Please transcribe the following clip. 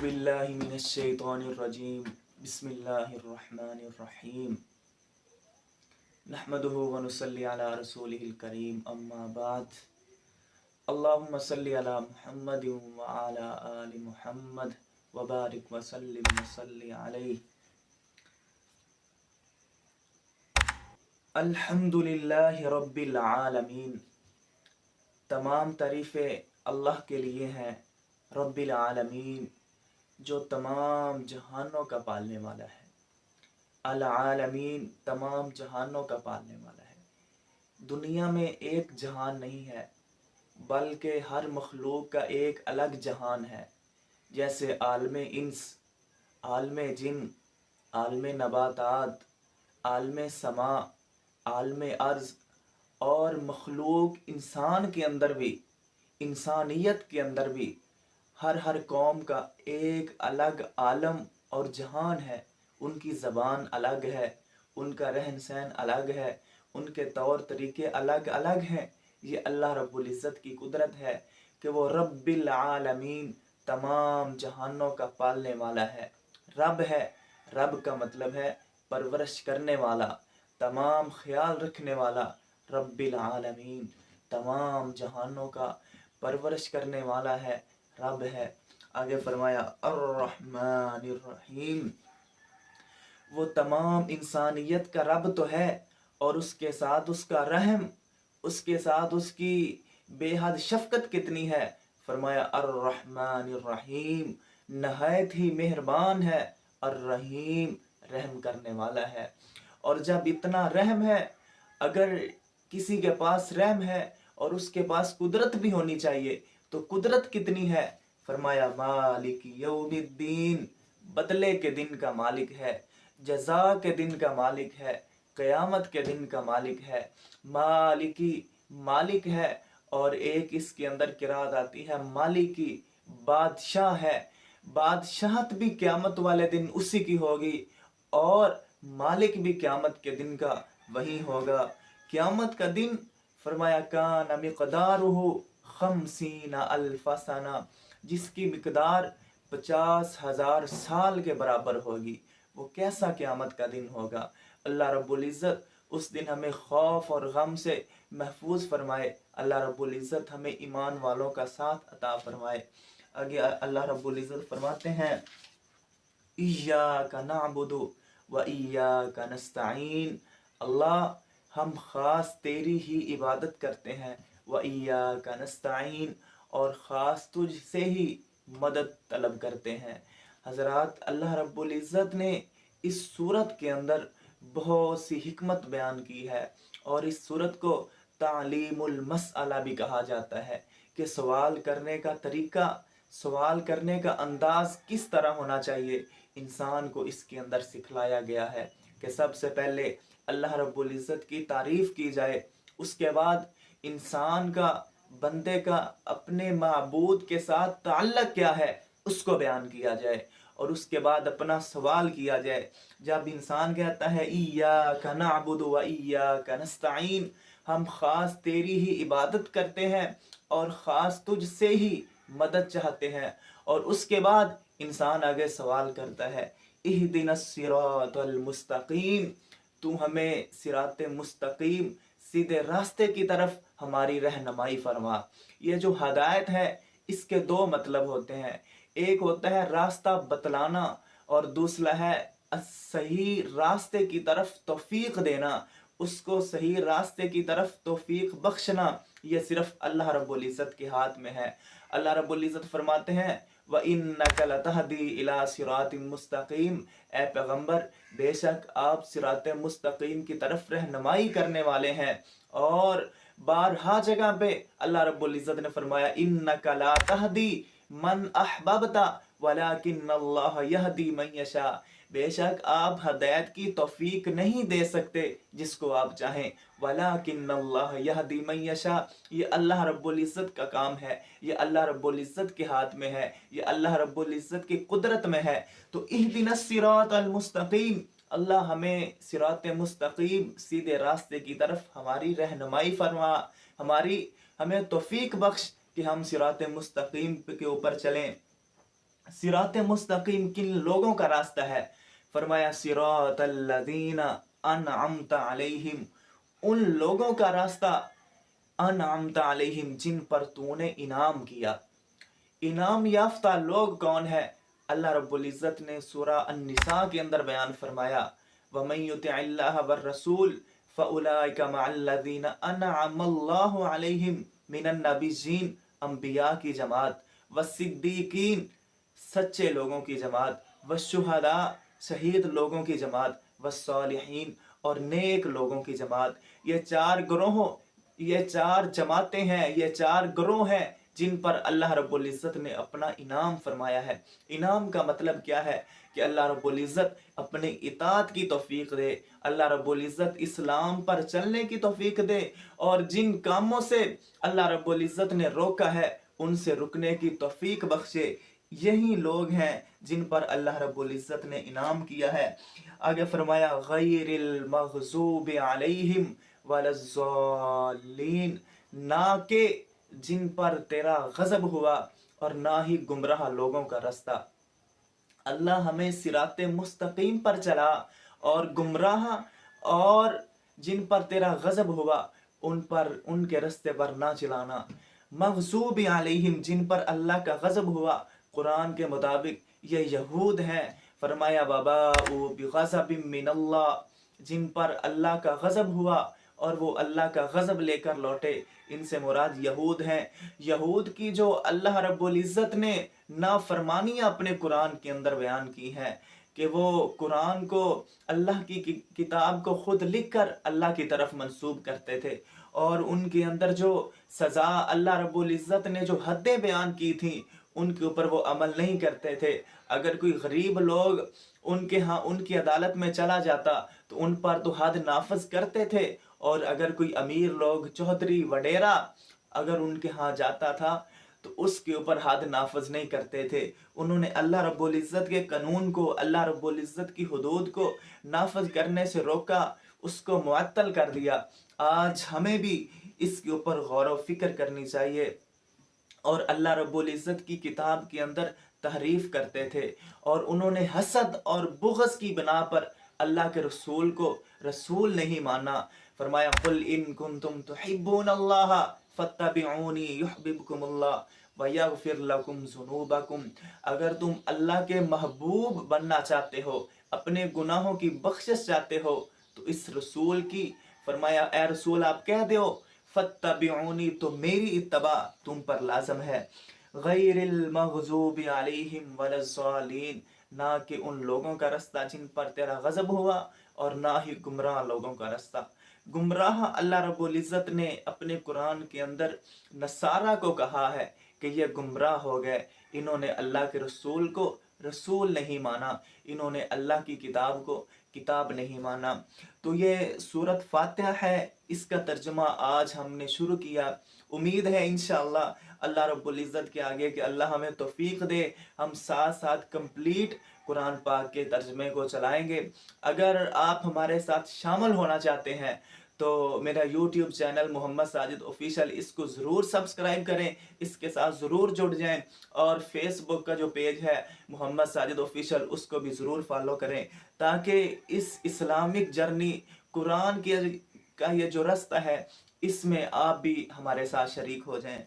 बिल्लाहि मिनश्शैतानिर्रजीम बिस्मिल्लाहिर्रहमानिर्रहीम नहमदुहु व नुसल्ली अला रसूलिहिल करीम अम्मा बाद अल्लाहुम्मा सल्ली अला मुहम्मद व अला आलि मुहम्मद व बारिक व सल्लिम व सल्ली अलैहि। अल्हम्दुलिल्लाहि रब्बिल आलमीन। तमाम तारीफ़ें अल्लाह के लिए हैं, रब्बिल आलमीन, जो तमाम जहानों का पालने वाला है। अल आलमीन, तमाम जहानों का पालने वाला है। दुनिया में एक जहान नहीं है, बल्कि हर मखलूक का एक अलग जहान है। जैसे आलमे इंस, आलमे जिन, आलमे नबातात, आलमे समा, आलमे अर्ज़ और मखलूक इंसान के अंदर भी, इंसानियत के अंदर भी हर कौम का एक अलग आलम और जहान है। उनकी ज़बान अलग है, उनका रहन सहन अलग है, उनके तौर तरीके अलग अलग हैं। ये अल्लाह रब्बुल इज़्ज़त की कुदरत है कि वो रब्बिल आलमीन, तमाम जहानों का पालने वाला है। रब है, रब का मतलब है परवरिश करने वाला, तमाम ख्याल रखने वाला। रब्बिल आलमीन, तमाम जहानों का परवरिश करने वाला है, रब है। आगे फरमाया अर्रहमानिर रहीम, वो तमाम इंसानियत का रब तो है और उसके साथ उसका रहम, उसके साथ उसकी बेहद शफकत कितनी है। फरमाया अर्रहमानिर रहीम, नहायत ही मेहरबान है, अर्रहीम, रहम करने वाला है। और जब इतना रहम है, अगर किसी के पास रहम है और उसके पास कुदरत भी होनी चाहिए, तो कुदरत कितनी है। फरमाया मालिक यौमिद्दीन, बदले के दिन का मालिक है, जज़ा के दिन का मालिक है, क़यामत के दिन का मालिक है। मालिकी, मालिक है। और एक इसके अंदर किरात आती है मालिकी, बादशाह है। बादशाहत भी क़यामत वाले दिन उसी की होगी और मालिक भी क़यामत के दिन का वही होगा। क़यामत का दिन फरमाया कान मिक़दारुहु खमसीना अल्फ़ सना, जिसकी मिक़दार 50,000 साल के बराबर होगी। वो कैसा क़यामत का दिन होगा। अल्लाह रब्बुल इज़्ज़त उस दिन हमें खौफ और गम से महफूज फरमाए। अल्लाह रब्बुल इज़्ज़त हमें ईमान वालों का साथ अता फरमाए। आगे अल्लाह रब्बुल इज़्ज़त फरमाते हैं इय्याका नअबुदु व इय्याका नस्तईन, अल्लाह हम ख़ास तेरी ही इबादत करते हैं, व इय्याका नस्तईन, और ख़ास तुझ से ही मदद तलब करते हैं। हज़रात, अल्लाह रब्बुल इज़्ज़त ने इस सूरत के अंदर बहुत सी हिकमत बयान की है और इस सूरत को तालीमुल मसअला भी कहा जाता है कि सवाल करने का तरीका, सवाल करने का अंदाज़ किस तरह होना चाहिए, इंसान को इसके अंदर सिखलाया गया है कि सबसे पहले अल्लाह रब्बुल इज़्ज़त की तारीफ़ की जाए, उसके बाद इंसान का, बंदे का अपने माबूद के साथ ताल्लुक़ क्या है उसको बयान किया जाए, और उसके बाद अपना सवाल किया जाए। जब इंसान कहता है इय्याका नअबुदु व इय्याका नस्तईन, हम ख़ास तेरी ही इबादत करते हैं और ख़ास तुझ से ही मदद चाहते हैं, और उसके बाद इंसान आगे सवाल करता है इहदिनस सिरातल मुस्तकीम, तू हमें सिराते मुस्तकीम, सीधे रास्ते की तरफ हमारी रहनुमाई फरमा। ये जो हदायत है इसके दो मतलब होते हैं, एक होता है रास्ता बतलाना और दूसरा है सही रास्ते की तरफ तौफीक देना, उसको सही रास्ते की तरफ तौफीक बख्शना। ये सिर्फ अल्लाह रब्बुल इज़्ज़त के हाथ में है। अल्लाह रब्बुल इज़्ज़त फरमाते हैं व इन्नका लतहदी इला सिरातिम मुस्तकीम, ए पैगंबर, बेशक आप सिराते मुस्तकीम की तरफ रहनुमाई करने वाले हैं। और बारहा जगह पे अल्लाह रब्बुल इज़्ज़त ने फरमाया इन्नका ला तहदी मन अहबबता वलाकिन्नल्लाह यहदी मन यशा, बेशक आप हदायत की तौफीक नहीं दे सकते जिसको आप चाहें, वलाकिन्नल्लाह यहदी मन यशा, ये अल्लाह रब्बुल इज़्ज़त का काम है, ये अल्लाह रब्बुल इज़्ज़त के हाथ में है, ये अल्लाह रब्बुल इज़्ज़त की कुदरत में है। तो इहदिनस सिरातल मुस्तकीम, अल्लाह हमें सिरात मुस्तकीम, सीधे रास्ते की तरफ हमारी रहनुमाई फरमा, हमें तौफीक बख्श कि हम सिरात मुस्तकीम के ऊपर चलें। सिरात मुस्तकीम किन लोगों का रास्ता है? फरमाया सिरातल लज़ीना अनअमता अलैहिम, उन लोगों का रास्ता, अनअमता अलैहिम, जिन पर तूने इनाम किया। इनाम याफ्ता लोग कौन है? अल्लाह रब्बुल इज़्ज़त ने सूरा अन-निसा के अंदर बयान फरमाया, वमन युतिइल्लाह वर रसूल फउलाइका मअल्लज़ीना अनअमल्लाहु अलैहिम मिनन नबिय्यीन, अंबिया की जमात, वस्सिद्दीकीन, सच्चे लोगों की जमात, वशुहदा, शहीद लोगों की जमात, वस्सालिहीन, और नेक लोगों की जमात। ये चार ग्रोह, ये चार जमातें हैं, ये चार ग्रोह हैं जिन पर अल्लाह रब्बुल इज़्ज़त ने अपना इनाम फरमाया है। इनाम का मतलब क्या है? कि अल्लाह रब्बुल इज़्ज़त अपने इताअत की तौफीक दे, अल्लाह रब्बुल इज़्ज़त इस्लाम पर चलने की तौफीक दे, और जिन कामों से अल्लाह रब्बुल इज़्ज़त ने रोका है उनसे रुकने की तौफीक बख्शे। यही लोग हैं जिन पर अल्लाह रब्बुल इज़्ज़त ने इनाम किया है। आगे फरमाया गैरिल मग़ज़ूबि अलैहिम वलज़्ज़ालीन, ना के जिन पर तेरा गजब हुआ और ना ही गुमराह लोगों का रास्ता। अल्लाह हमें सिराते मुस्तकीम पर चला, और गुमराह और जिन पर तेरा गजब हुआ उन पर, उनके रास्ते पर ना चलाना। मग़ज़ूबि अलैहिम, जिन पर अल्लाह का गजब हुआ, कुरान के मुताबिक ये यहूद हैं। फरमाया वबाउ बिग़ज़बिन मिनल्लाह, जिन पर अल्लाह का गजब हुआ और वो अल्लाह का गजब लेकर लौटे, इनसे मुराद यहूद हैं। यहूद की जो अल्लाह रब्बुल इज़्ज़त ने नाफरमानियाँ अपने कुरान के अंदर बयान की हैं, कि वो कुरान को, अल्लाह की किताब को खुद लिख कर अल्लाह की तरफ मंसूब करते थे, और उनके अंदर जो सज़ा अल्लाह रब्बुल इज़्ज़त ने जो हदें बयान की थी उनके ऊपर वो अमल नहीं करते थे। अगर कोई गरीब लोग उनके यहाँ, उनकी अदालत में चला जाता तो उन पर तो हद नाफज करते थे, और अगर कोई अमीर लोग, चौधरी वडेरा अगर उनके यहाँ जाता था तो उसके ऊपर हद नाफज नहीं करते थे। उन्होंने अल्लाह रब्बुल इज़्ज़त के कानून को, अल्लाह रब्बुल इज़्ज़त की हुदूद को नाफज करने से रोका, उसको मुअत्तल कर दिया। आज हमें भी इसके ऊपर गौर व फिक्र करनी चाहिए। और अल्लाह रब्बुल इज़्ज़त की किताब के अंदर तहरीफ करते थे, और उन्होंने हसद और बुग़्ज़ की बिना पर अल्लाह के रसूल को रसूल नहीं माना। फरमाया कुल इन कुंतुम तुहिब्बूनल्लाह फत्तबिऊनी युहब्बिबकुमुल्लाह व यगफिर लकुम ज़ुनूबकुम, अगर तुम अल्लाह के महबूब बनना चाहते हो, अपने गुनाहों की बख्शिश चाहते हो, तो इस रसूल की, फरमाया ए रसूल आप कह दो फत्तबिऊनी, तो मेरी इत्तबा तुम पर लाजम है। गैरिल मग़ज़ूबि अलैहिम वलज़्ज़ालीन, ना कि उन लोगों का रास्ता जिन पर तेरा गजब हुआ, और ना ही गुमराह लोगों का रास्ता। गुमराह अल्लाह रब्बुल इज़्ज़त ने अपने कुरान के अंदर नसारा को कहा है कि ये गुमराह हो गए, इन्होंने अल्लाह के रसूल को रसूल नहीं माना, इन्होंने अल्लाह की किताब को किताब नहीं माना। तो ये सूरत फातिहा है, इसका तर्जुमा आज हमने शुरू किया। उम्मीद है इंशाअल्लाह अल्लाह रब्बुल इज़्ज़त के आगे कि अल्लाह हमें तौफीक दे, हम साथ साथ कंप्लीट कुरान पाक के तर्जमे को चलाएंगे। अगर आप हमारे साथ शामिल होना चाहते हैं तो मेरा YouTube channel Mohammad Sajid official, इसको ज़रूर सब्सक्राइब करें, इसके साथ ज़रूर जुड़ जाएं, और फेसबुक का जो पेज है मोहम्मद साजिद ऑफिशियल, उसको भी ज़रूर फॉलो करें, ताकि इस इस्लामिक जर्नी, कुरान के का ये जो रास्ता है, इसमें आप भी हमारे साथ शरीक हो जाएं।